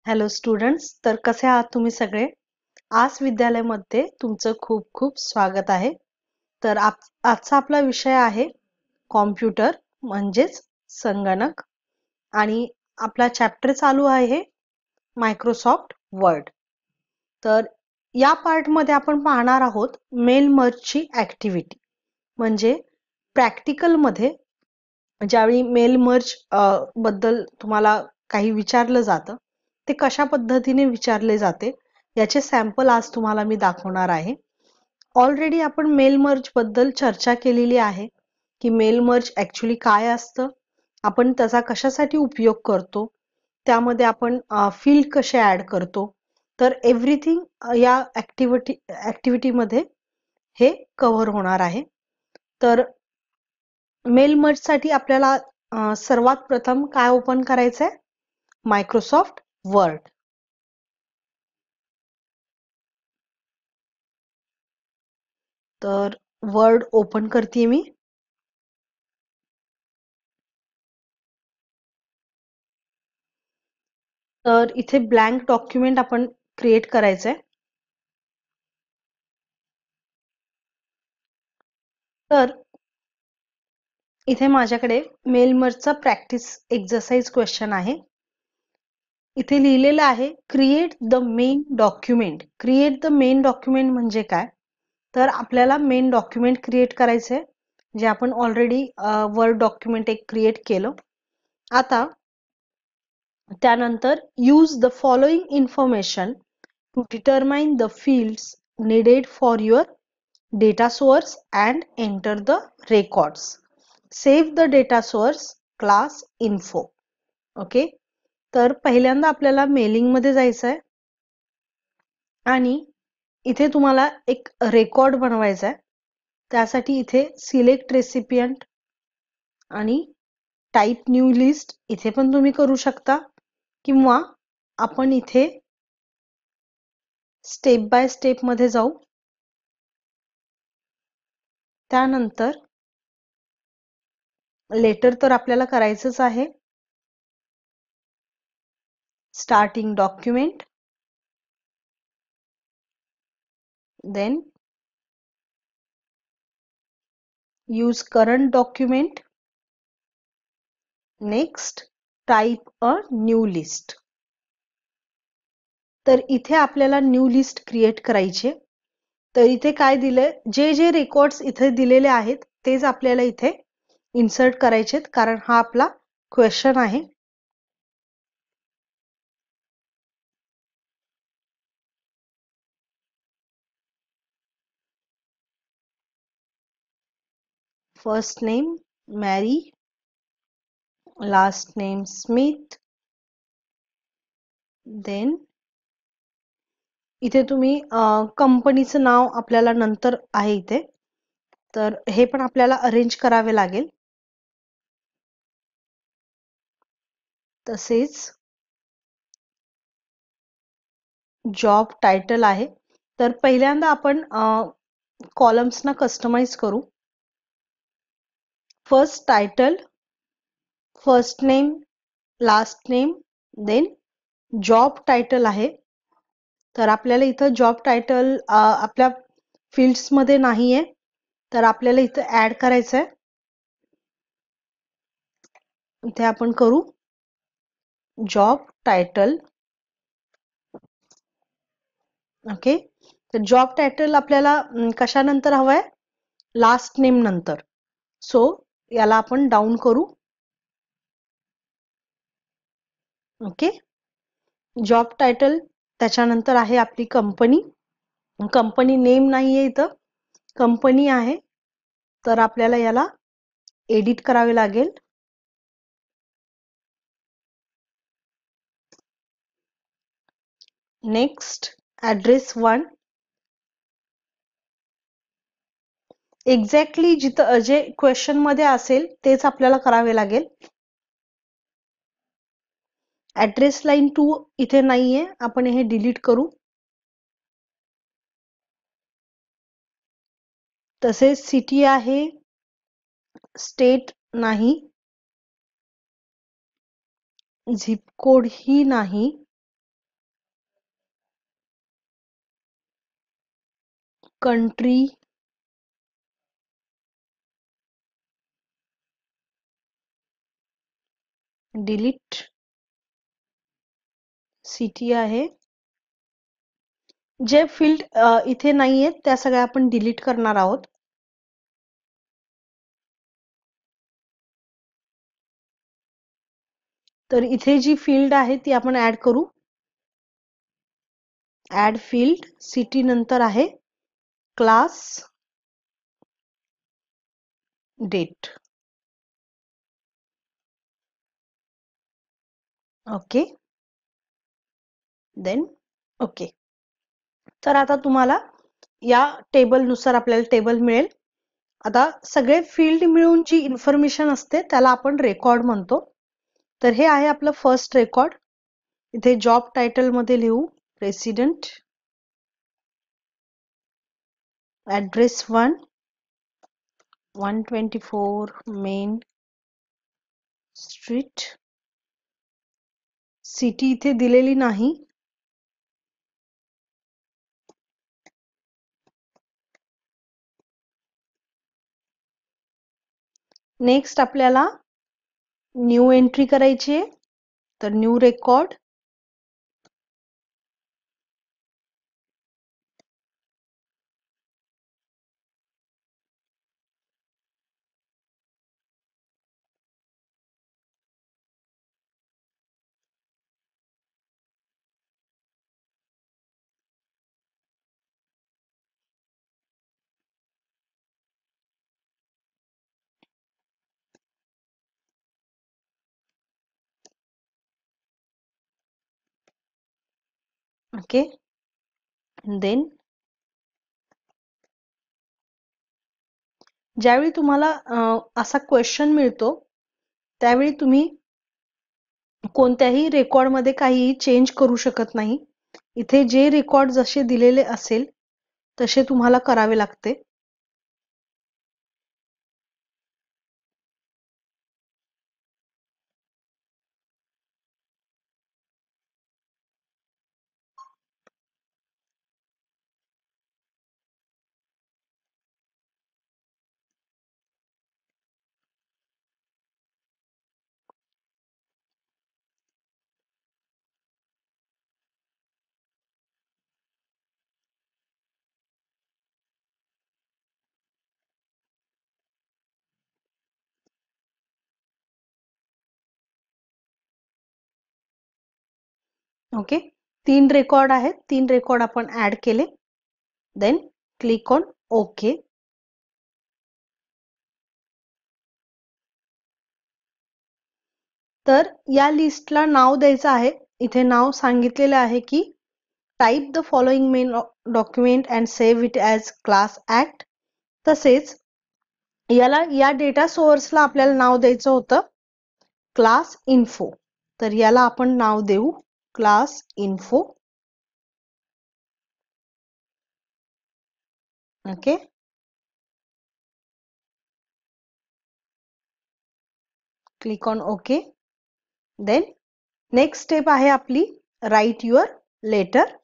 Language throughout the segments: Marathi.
हॅलो स्टुडंट्स, तर कसे आहात तुम्ही सगळे? आज विद्यालयामध्ये तुमचं खूप खूप स्वागत आहे. तर आजचा आपला विषय आहे कॉम्प्युटर म्हणजेच संगणक आणि आपला चॅप्टर चालू आहे मायक्रोसॉफ्ट वर्ड. तर या पार्टमध्ये आपण पाहणार आहोत मेल मर्जची ऍक्टिव्हिटी. म्हणजे प्रॅक्टिकलमध्ये ज्यावेळी मेल मर्ज बद्दल तुम्हाला काही विचारलं जातं, ते कशा पद्धतीने विचारले जाते याचे सॅम्पल आज तुम्हाला मी दाखवणार आहे. ऑलरेडी आपण मेल मर्ज बद्दल चर्चा केलेली आहे की मेल मर्ज ऍक्च्युली काय असतं, आपण त्याचा कशासाठी उपयोग करतो, त्यामध्ये आपण फील्ड कसे ऍड करतो. तर एव्हरीथिंग या ऍक्टिव्हिटीमध्ये हे कव्हर होणार आहे. तर मेल मर्ज साठी आपल्याला सर्वात प्रथम काय ओपन करायचंय? Microsoft word. तर वर्ड ओपन करते मी. तर इथे ब्लँक डॉक्युमेंट आपण क्रिएट करायचंय. तर इथे माझ्याकडे मेल मर्जचा प्रॅक्टिस एक्सरसाइज क्वेश्चन आहे. इथे लिहिलेलं आहे create the main document. Create the main document म्हणजे काय? तर आपल्याला मेन डॉक्युमेंट क्रिएट करायचंय, जे आपण ऑलरेडी वर्ड डॉक्युमेंट एक क्रिएट केलं. आता त्यानंतर use the following information to determine the fields needed for your data source and enter the records. Save the data source class info. Okay, तर पहिल्यांदा आपल्याला मेलिंग मध्ये जायचं आहे आणि इथे तुम्हाला एक रेकॉर्ड बनवायचा आहे. त्यासाठी इथे सिलेक्ट रेसिपियंट आणि टाइप न्यू लिस्ट इथे पण तुम्ही करू शकता, किंवा आपण इथे स्टेप बाय स्टेप मध्ये जाऊ. त्यानंतर लेटर तर आपल्याला करायचंच आहे. Starting document, then use current document, next type a new list. तर इथे आपल्याला न्यू लिस्ट क्रिएट करायची. तर इथे काय दिलंय, जे जे रेकॉर्ड्स इथे दिलेले आहेत तेच आपल्याला इथे इन्सर्ट करायचे, कारण हा आपला क्वेश्चन आहे. फर्स्ट नेम मॅरी, लास्ट नेम स्मिथ. देन इथे तुम्ही कंपनीचं नाव आपल्याला नंतर आहे इथे, तर हे पण आपल्याला अरेंज करावे लागेल. तसेच जॉब टायटल आहे. तर पहिल्यांदा आपण कॉलम्स ना कस्टमाइज करू. First title, first name, last name, then job title आहे. तर आपल्याला इथं जॉब टायटल आपल्या फील्ड्स मध्ये नाहीये, तर आपल्याला इथं ऍड करायचं आहे. इथे आपण करू जॉब टायटल. ओके, तर जॉब टायटल आपल्याला कशानंतर हवंय? लास्ट नेम नंतर. सो याला आपण डाऊन करू. ओके, जॉब टायटल त्याच्यानंतर आहे आपली कंपनी. कंपनी नेम नाहीये इथं, कंपनी आहे, तर आपल्याला याला एडिट करावे लागेल. Next address 1. एक्झॅक्टली जिथं जे क्वेश्चन मध्ये असेल तेच आपल्याला करावे लागेल. ऍड्रेस लाईन 2 इथे नाहीये, आपण हे डिलीट करू. तसेच सिटी आहे, स्टेट नाही, झिप कोड ही नाही, कंट्री, डिलीट, सिटी आहे. जे फील्ड इथे नाहीये त्या सगळ्या आपण डिलीट करणार आहोत. तर इथे जी फील्ड आहे ती आपण ऍड करू. ऍड फील्ड, सिटी नंतर आहे class date. Okay, then okay. तर आता तुम्हाला या टेबल नुसार आपल्याला टेबल मिळेल. आता सगळे फील्ड मिळून जी इन्फॉर्मेशन असते त्याला आपण रेकॉर्ड म्हणतो. तर हे आहे आपलं फर्स्ट रेकॉर्ड. इथे जॉब टायटल मध्ये लिहू president, address 124 main street. City इथे दिलेली नाही. नेक्स्ट आपल्याला न्यू एंट्री करायची आहे. तर न्यू रेकॉर्ड, ओके. देन ज्यावेळी तुम्हाला असा क्वेश्चन मिळतो त्यावेळी तुम्ही कोणत्याही रेकॉर्ड मध्ये काहीही चेंज करू शकत नाही. इथे जे रेकॉर्ड जसे दिलेले असेल तसे तुम्हाला करावे लागते. ओके, 3 रेकॉर्ड आहेत. 3 रेकॉर्ड आपण ऍड केले. Then click on okay. तर या लिस्टला नाव द्यायचं आहे. इथे नाव सांगितलेलं आहे की type the following main document and save it as class act. तसेच याला या डेटा सोर्सला आपल्याला नाव द्यायचं होतं क्लास इन्फो. तर याला आपण नाव देऊ class info. Okay, click on okay. Then next step आहे आपली राईट युअर लेटर.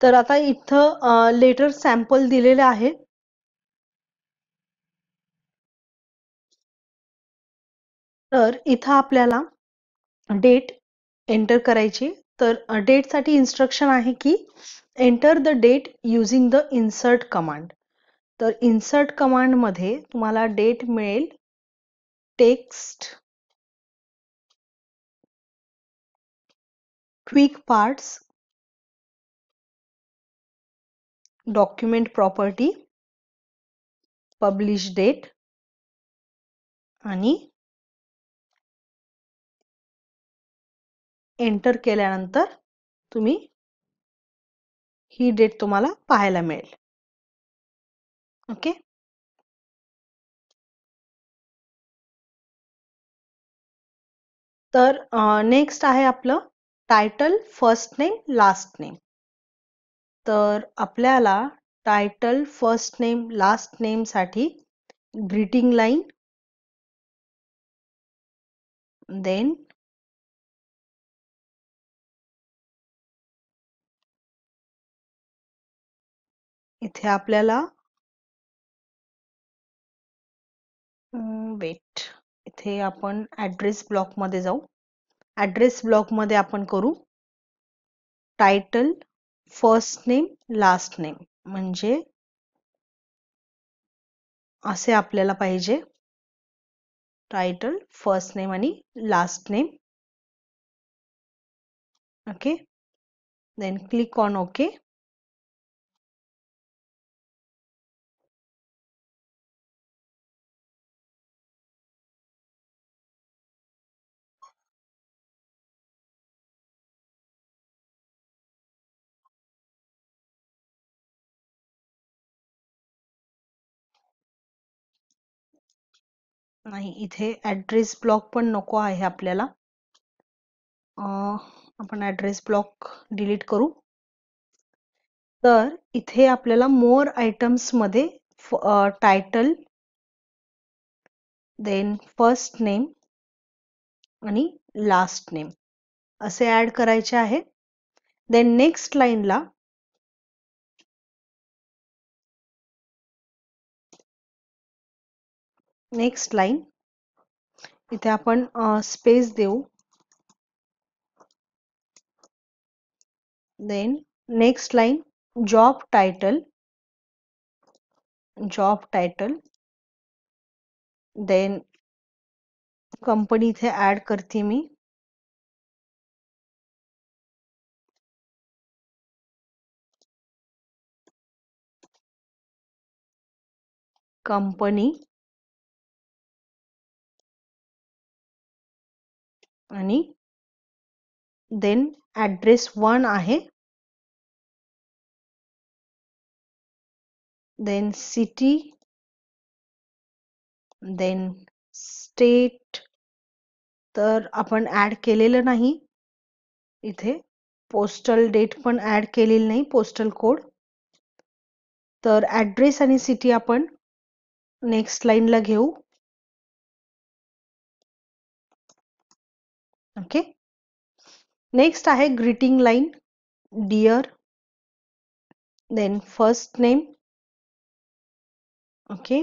तर आता इथं लेटर सॅम्पल दिलेले आहे. तर इथं आपल्याला डेट एंटर करायची. तर डेट साठी इन्स्ट्रक्शन आहे की enter the date using the insert command. तर इन्सर्ट कमांड मध्ये तुम्हाला डेट मिळेल text quick parts, document property, publish date आणि एंटर केल्यानंतर तुम्ही ही डेट तुम्हाला पाहायला मिळेल. ओके, तर नेक्स्ट आहे आपलं title first name last name. तर आपल्याला title first name last name साठी ग्रीटिंग लाईन, देन इथे आपल्याला वेट, इथे आपण ॲड्रेस ब्लॉकमध्ये जाऊ. ॲड्रेस ब्लॉकमध्ये आपण करू title first name last name, म्हणजे असे आपल्याला पाहिजे. टायटल फर्स्ट नेम आणि last name. Okay, then click on okay. नाही, इथे ॲड्रेस ब्लॉक पण नको आहे आपल्याला. आपण ॲड्रेस ब्लॉक डिलीट करू. तर इथे आपल्याला मोर आयटम्स मध्ये टायटल, देन फर्स्ट नेम आणि लास्ट नेम असे ऍड करायचे आहे. देन नेक्स्ट लाईनला नेक्स्ट लाईन इथे आपण स्पेस देऊ. Then next line job title, then company इथे ऍड करते मी. कंपनी आणि देन ॲड्रेस 1 आहे. देन सिटी, देन स्टेट तर आपण ऍड केलेलं नाही. इथे पोस्टल डेट पण ऍड केलेली नाही, पोस्टल कोड. तर ॲड्रेस आणि सिटी आपण नेक्स्ट लाईनला घेऊ. ओके, नेक्स्ट आहे greeting line, dear, then first name. Okay,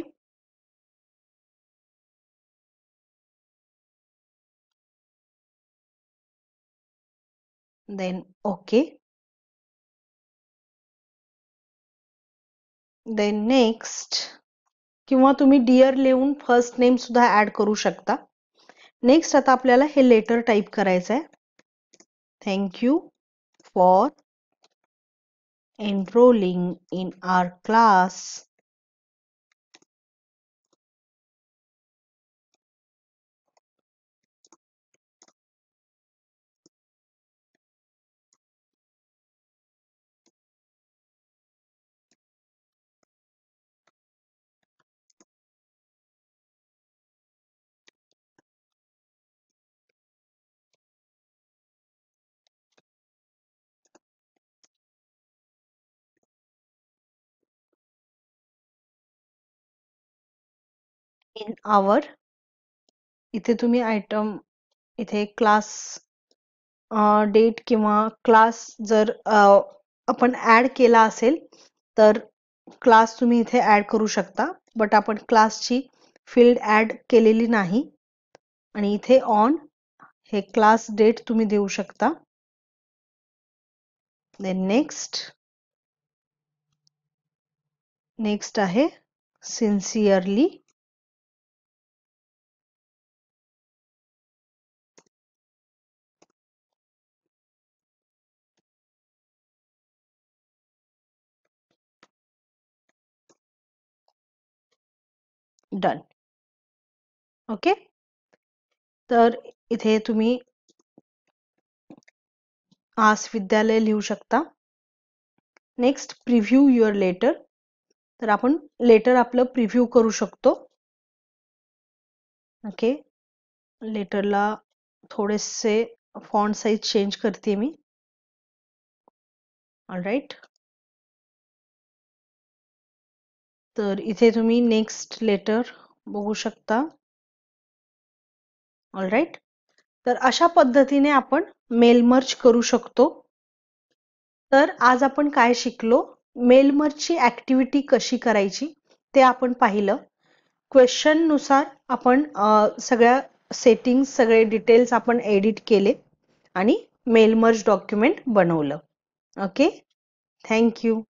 then okay. Then next, किंवा तुम्ही डिअर लिहून फर्स्ट नेम सुद्धा ऍड करू शकता. नेक्स्ट आता आपल्याला हे लेटर टाईप करायचं आहे. Thank you for enrolling in our class. In our, इथे तुम्ही आयटम, इथे क्लास डेट किंवा क्लास जर आपण ऍड केला असेल तर क्लास तुम्ही इथे ऍड करू शकता. बट आपण क्लासची फील्ड ऍड केलेली नाही. आणि इथे ऑन हे क्लास डेट तुम्ही देऊ शकता. देन नेक्स्ट आहे सिन्सिअरली. डन. ओके, तर इथे तुम्ही आस विद्यालय लिहू शकता. नेक्स्ट प्रिव्ह्यू युअर लेटर, तर आपण लेटर आपलं प्रिव्ह्यू करू शकतो. ओके, लेटरला थोडेसे फॉन्ट साइज चेंज करते मी. ऑलराईट, तर इथे तुम्ही नेक्स्ट लेटर बघू शकता. ऑलराईट, तर अशा पद्धतीने आपण मेल मर्ज करू शकतो. तर आज आपण काय शिकलो, मेल मर्जची ऍक्टिव्हिटी कशी करायची ते आपण पाहिलं. क्वेश्चन नुसार आपण सगळ्या सेटिंग्स सगळे डिटेल्स आपण एडिट केले आणि मेल मर्ज डॉक्युमेंट बनवलं. Okay, thank you.